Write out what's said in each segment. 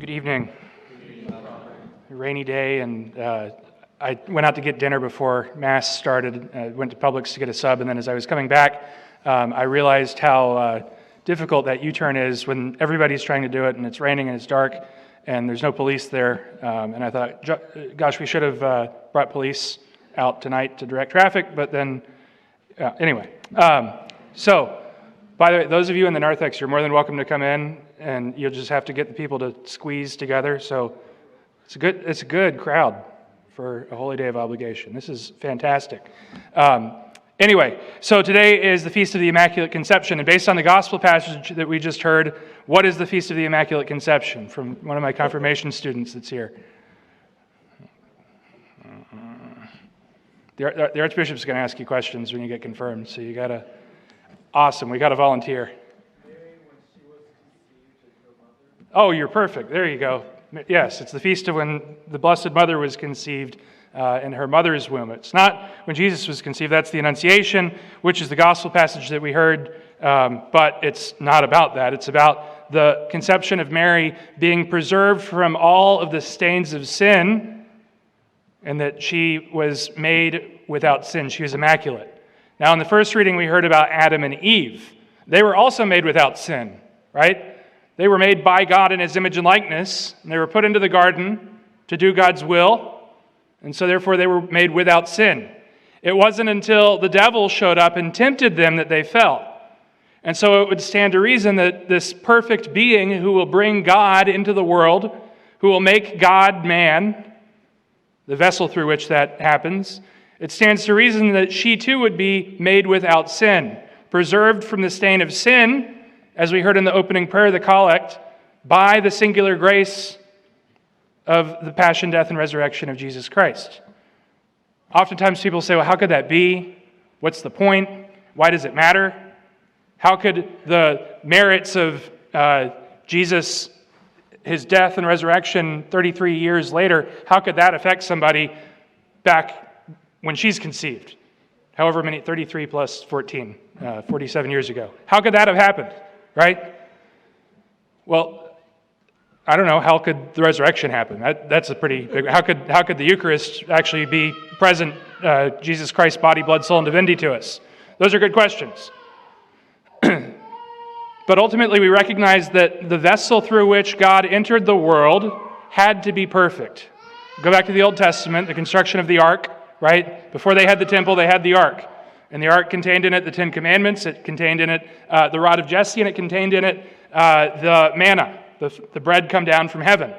Good evening. Rainy day, and I went out to get dinner before Mass started. I went to Publix to get a sub, and then as I was coming back, I realized how difficult that U-turn is when everybody's trying to do it, and it's raining and it's dark, and there's no police there. And I thought, gosh, we should have brought police out tonight to direct traffic, but then, anyway. So, by the way, those of you in the narthex, you're more than welcome to come in, and you'll just have to get the people to squeeze together. So it's a good crowd for a holy day of obligation. This is fantastic. Anyway, so today is the Feast of the Immaculate Conception, and based on the gospel passage that we just heard, what is the Feast of the Immaculate Conception? From one of my confirmation students that's here. The Archbishop's going to ask you questions when you get confirmed, so you got to... Awesome, we got a volunteer. Oh, you're perfect. There you go. Yes, it's the feast of when the Blessed Mother was conceived in her mother's womb. It's not when Jesus was conceived. That's the Annunciation, which is the gospel passage that we heard, but it's not about that. It's about the conception of Mary being preserved from all of the stains of sin, and that she was made without sin. She was immaculate. Now, in the first reading, we heard about Adam and Eve. They were also made without sin, right? They were made by God in His image and likeness, and they were put into the garden to do God's will, and so therefore they were made without sin. It wasn't until the devil showed up and tempted them that they fell. And so it would stand to reason that this perfect being who will bring God into the world, who will make God man, the vessel through which that happens, it stands to reason that she too would be made without sin, preserved from the stain of sin, as we heard in the opening prayer, the collect, by the singular grace of the passion, death, and resurrection of Jesus Christ. Oftentimes people say, well, how could that be? What's the point? Why does it matter? How could the merits of Jesus, His death and resurrection 33 years later, how could that affect somebody back when she's conceived? However many, 33 plus 14, 47 years ago. How could that have happened, right? Well, I don't know. How could the resurrection happen? That's a pretty big... How could the Eucharist actually be present, Jesus Christ's body, blood, soul, and divinity to us? Those are good questions. But ultimately, we recognize that the vessel through which God entered the world had to be perfect. Go back to the Old Testament, the construction of the ark, right? Before they had the temple, they had the ark. And the ark contained in it the Ten Commandments, it contained in it the rod of Jesse, and it contained in it the manna, the bread come down from heaven,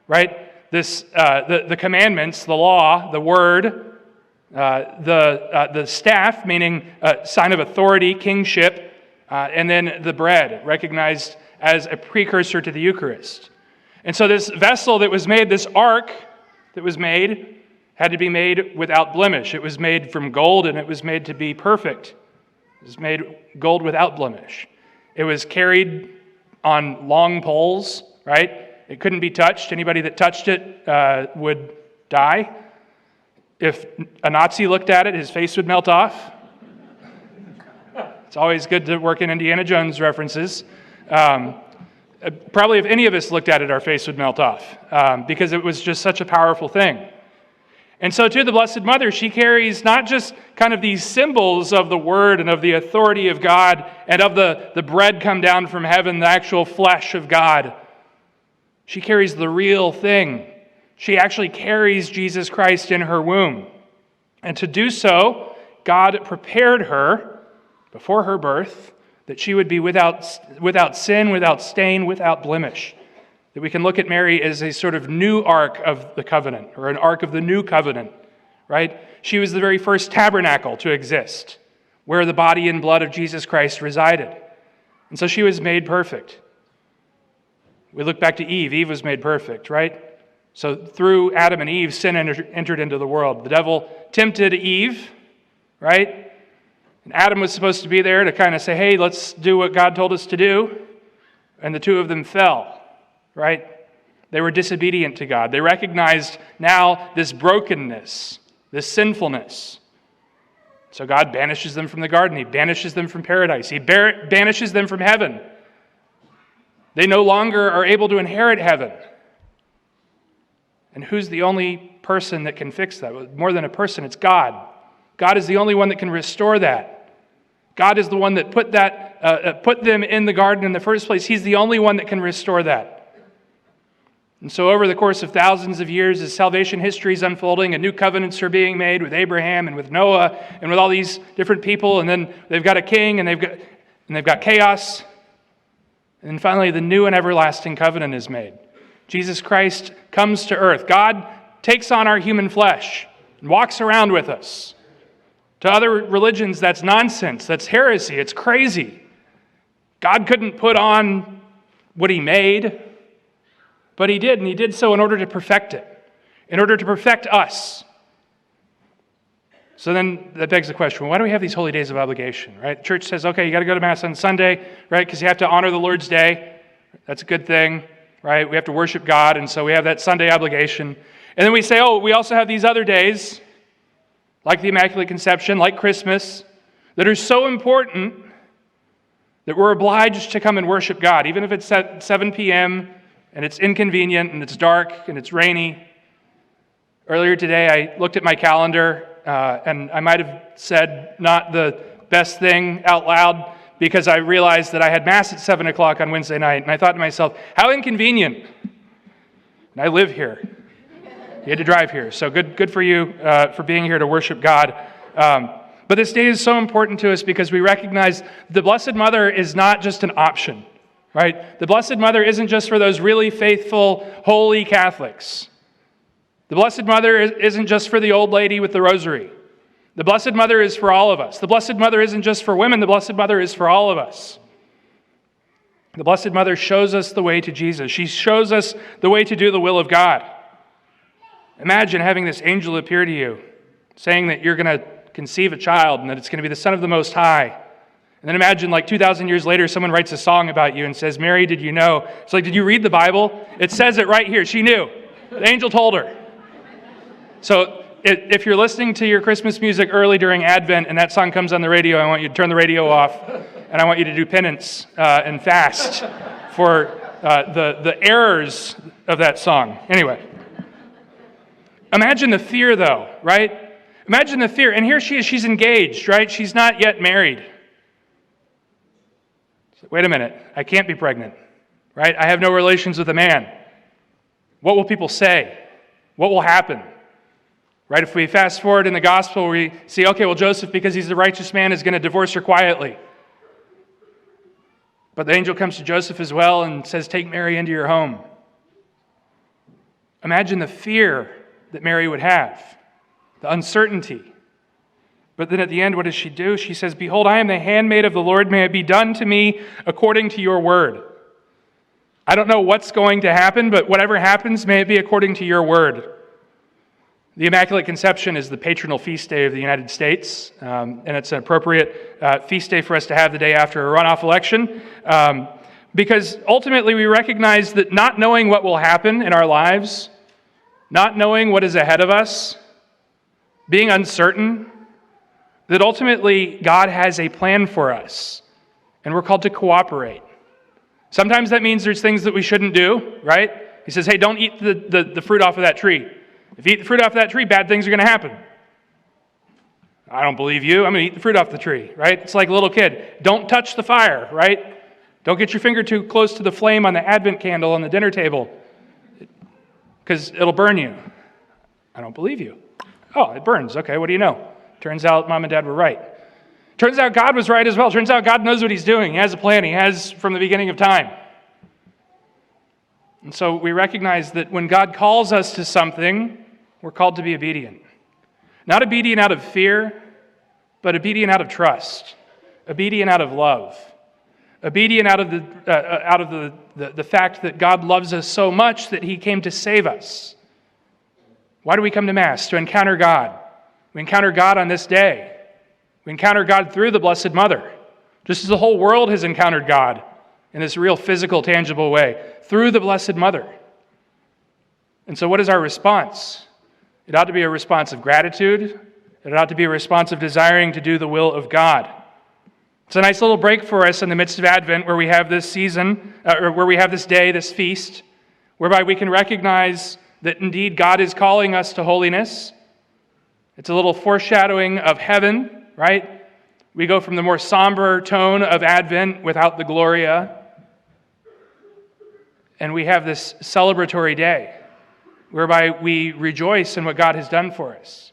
right? The commandments, the law, the word, the staff, meaning sign of authority, kingship, and then the bread, recognized as a precursor to the Eucharist. And so this vessel that was made, this ark that was made, had to be made without blemish. It was made from gold, and it was made to be perfect. It was made gold without blemish. It was carried on long poles, right? It couldn't be touched. Anybody that touched it would die. If a Nazi looked at it, his face would melt off. It's always good to work in Indiana Jones references. Probably if any of us looked at it, our face would melt off because it was just such a powerful thing. And so to the Blessed Mother, she carries not just kind of these symbols of the Word and of the authority of God and of the bread come down from heaven, the actual flesh of God. She carries the real thing. She actually carries Jesus Christ in her womb. And to do so, God prepared her before her birth that she would be without sin, without stain, without blemish. That we can look at Mary as a sort of new ark of the covenant, or an ark of the new covenant, right? She was the very first tabernacle to exist, where the body and blood of Jesus Christ resided. And so she was made perfect. We look back to Eve. Eve was made perfect, right? So through Adam and Eve, sin entered into the world. The devil tempted Eve, right? And Adam was supposed to be there to kind of say, hey, let's do what God told us to do. And the two of them fell. Right? They were disobedient to God. They recognized now this brokenness, this sinfulness. So God banishes them from the garden. He banishes them from paradise. He banishes them from heaven. They no longer are able to inherit heaven And who's the only person that can fix that? More than a person, it's God. God is the only one that can restore that. God is the one that put them in the garden in the first place. He's the only one that can restore that. And so over the course of thousands of years, as salvation history is unfolding and new covenants are being made with Abraham and with Noah and with all these different people, and then they've got a king and they've got chaos, and then finally the new and everlasting covenant is made. Jesus Christ comes to earth. God takes on our human flesh and walks around with us. To other religions, that's nonsense. That's heresy. It's crazy. God couldn't put on what he made, but he did, and he did so in order to perfect it, in order to perfect us. So then that begs the question, why do we have these holy days of obligation, right? The church says, okay, you got to go to Mass on Sunday, right, because you have to honor the Lord's Day. That's a good thing, right? We have to worship God, and so we have that Sunday obligation. And then we say, oh, we also have these other days, like the Immaculate Conception, like Christmas, that are so important that we're obliged to come and worship God, even if it's at 7 p.m., and it's inconvenient, and it's dark, and it's rainy. Earlier today, I looked at my calendar, and I might have said not the best thing out loud because I realized that I had Mass at 7 o'clock on Wednesday night, and I thought to myself, how inconvenient. And I live here. You had to drive here, so good for you for being here to worship God. But this day is so important to us because we recognize the Blessed Mother is not just an option. Right? The Blessed Mother isn't just for those really faithful, holy Catholics. The Blessed Mother isn't just for the old lady with the rosary. The Blessed Mother is for all of us. The Blessed Mother isn't just for women. The Blessed Mother is for all of us. The Blessed Mother shows us the way to Jesus. She shows us the way to do the will of God. Imagine having this angel appear to you, saying that you're going to conceive a child and that it's going to be the Son of the Most High. And then imagine, like 2,000 years later, someone writes a song about you and says, Mary, did you know? It's like, did you read the Bible? It says it right here. She knew. The angel told her. So if you're listening to your Christmas music early during Advent and that song comes on the radio, I want you to turn the radio off, and I want you to do penance and fast for the errors of that song. Anyway, imagine the fear, though, right? Imagine the fear. And here she is. She's engaged, right? She's not yet married. Wait a minute, I can't be pregnant, right? I have no relations with a man. What will people say? What will happen? Right? If we fast forward in the gospel, we see, okay, well, Joseph, because he's the righteous man, is going to divorce her quietly. But the angel comes to Joseph as well and says, take Mary into your home. Imagine the fear that Mary would have, the uncertainty. But then at the end, what does she do? She says, behold, I am the handmaid of the Lord. May it be done to me according to your word. I don't know what's going to happen, but whatever happens, may it be according to your word. The Immaculate Conception is the patronal feast day of the United States, and it's an appropriate feast day for us to have the day after a runoff election, because ultimately we recognize that not knowing what will happen in our lives, not knowing what is ahead of us, being uncertain, that ultimately God has a plan for us, and we're called to cooperate. Sometimes that means there's things that we shouldn't do, right? He says, hey, don't eat the fruit off of that tree. If you eat the fruit off that tree, bad things are going to happen. I don't believe you. I'm going to eat the fruit off the tree, right? It's like a little kid. Don't touch the fire, right? Don't get your finger too close to the flame on the Advent candle on the dinner table because it'll burn you. I don't believe you. Oh, it burns. Okay, what do you know? Turns out Mom and Dad were right. Turns out God was right as well. Turns out God knows what he's doing. He has a plan. He has from the beginning of time. And so we recognize that when God calls us to something, we're called to be obedient. Not obedient out of fear, but obedient out of trust. Obedient out of love. Obedient out of the fact that God loves us so much that he came to save us. Why do we come to Mass? To encounter God. We encounter God on this day. We encounter God through the Blessed Mother, just as the whole world has encountered God in this real physical, tangible way, through the Blessed Mother. And so what is our response? It ought to be a response of gratitude. It ought to be a response of desiring to do the will of God. It's a nice little break for us in the midst of Advent where we have this season, or where we have this day, this feast, whereby we can recognize that indeed God is calling us to holiness. It's a little foreshadowing of heaven, right? We go from the more somber tone of Advent without the Gloria, and we have this celebratory day whereby we rejoice in what God has done for us.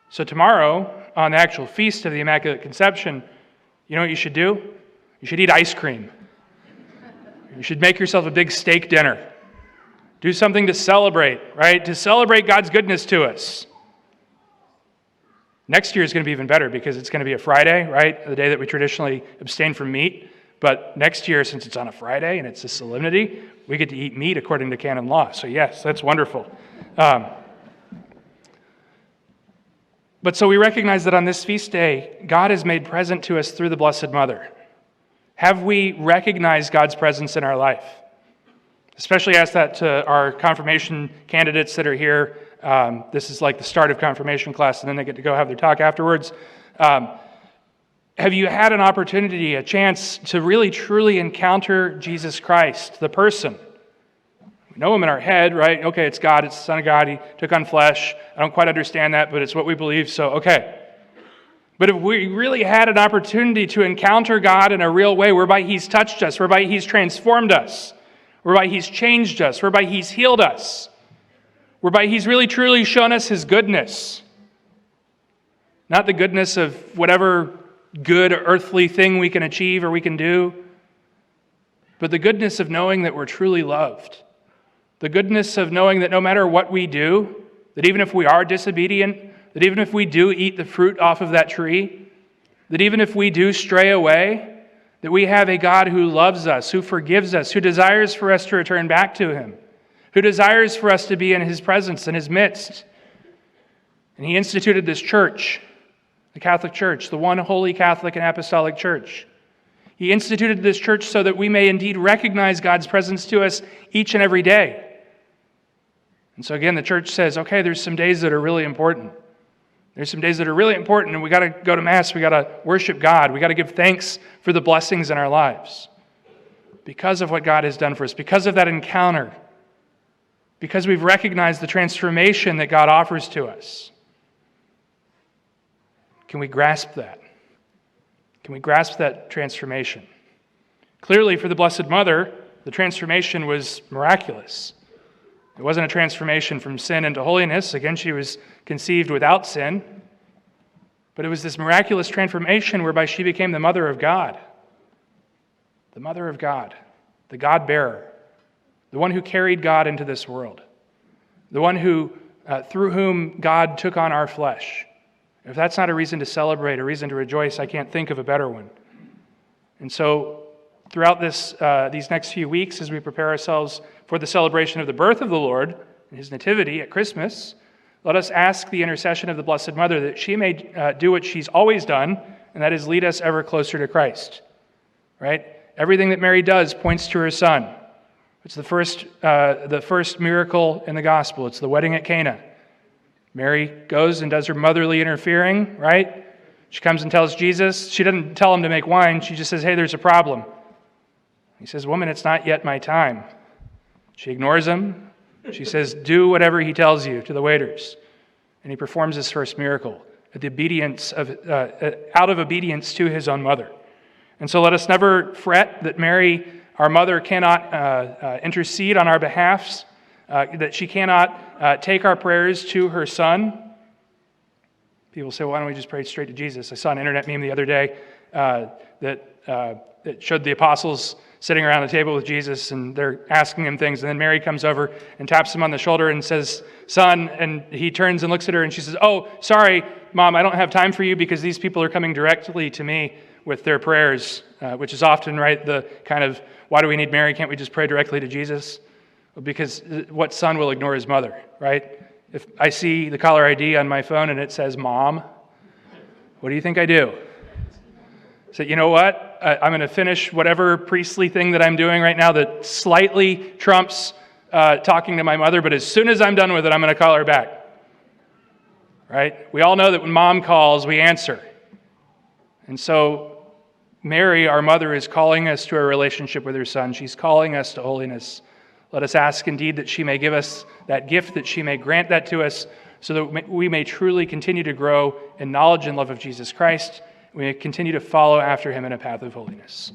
So tomorrow, on the actual feast of the Immaculate Conception, you know what you should do? You should eat ice cream. You should make yourself a big steak dinner. Do something to celebrate, right? To celebrate God's goodness to us. Next year is going to be even better because it's going to be a Friday, right? The day that we traditionally abstain from meat. But next year, since it's on a Friday and it's a solemnity, we get to eat meat according to canon law. So yes, that's wonderful. But so we recognize that on this feast day, God is made present to us through the Blessed Mother. Have we recognized God's presence in our life? Especially ask that to our confirmation candidates that are here. This is like the start of confirmation class, and then they get to go have their talk afterwards. Have you had an opportunity, a chance to really truly encounter Jesus Christ, the person? We know him in our head, right? Okay, it's God, it's the Son of God, he took on flesh. I don't quite understand that, but it's what we believe, so okay. But if we really had an opportunity to encounter God in a real way, whereby he's touched us, whereby he's transformed us, whereby he's changed us, whereby he's healed us, whereby he's really truly shown us his goodness. Not the goodness of whatever good earthly thing we can achieve or we can do, but the goodness of knowing that we're truly loved. The goodness of knowing that no matter what we do, that even if we are disobedient, that even if we do eat the fruit off of that tree, that even if we do stray away, that we have a God who loves us, who forgives us, who desires for us to return back to him, who desires for us to be in his presence, in his midst. And he instituted this church, the Catholic Church, the one holy Catholic and Apostolic Church. He instituted this church so that we may indeed recognize God's presence to us each and every day. And so again, the church says, okay, there's some days that are really important. There's some days that are really important, and we got to go to Mass, we got to worship God, we got to give thanks for the blessings in our lives. Because of what God has done for us, because of that encounter, because we've recognized the transformation that God offers to us. Can we grasp that? Can we grasp that transformation? Clearly, for the Blessed Mother, the transformation was miraculous. It wasn't a transformation from sin into holiness. Again, she was conceived without sin. But it was this miraculous transformation whereby she became the Mother of God. The Mother of God. The God-bearer. The one who carried God into this world. The one who, through whom God took on our flesh. If that's not a reason to celebrate, a reason to rejoice, I can't think of a better one. And so, throughout these next few weeks, as we prepare ourselves for the celebration of the birth of the Lord and his nativity at Christmas, let us ask the intercession of the Blessed Mother that she may do what she's always done, and that is lead us ever closer to Christ. Right? Everything that Mary does points to her Son. It's the first miracle in the gospel. It's the wedding at Cana. Mary goes and does her motherly interfering, right? She comes and tells Jesus. She doesn't tell him to make wine. She just says, hey, there's a problem. He says, woman, it's not yet my time. She ignores him. She says, do whatever he tells you, to the waiters. And he performs his first miracle out of obedience to his own mother. And so let us never fret that Mary, our mother, cannot intercede on our behalfs, that she cannot take our prayers to her Son. People say, well, why don't we just pray straight to Jesus? I saw an internet meme the other day that showed the apostles sitting around a table with Jesus, and they're asking him things, and then Mary comes over and taps him on the shoulder and says, Son, and he turns and looks at her, and she says, oh, sorry, Mom, I don't have time for you because these people are coming directly to me with their prayers, which is often, right, the kind of, why do we need Mary? Can't we just pray directly to Jesus? Well, because what son will ignore his mother, right? If I see the caller ID on my phone and it says Mom, what do you think I do? So you know what? I'm going to finish whatever priestly thing that I'm doing right now that slightly trumps talking to my mother, but as soon as I'm done with it, I'm going to call her back. Right? We all know that when Mom calls, we answer. And so Mary, our mother, is calling us to a relationship with her Son. She's calling us to holiness. Let us ask indeed that she may give us that gift, that she may grant that to us, so that we may truly continue to grow in knowledge and love of Jesus Christ. We may continue to follow after him in a path of holiness.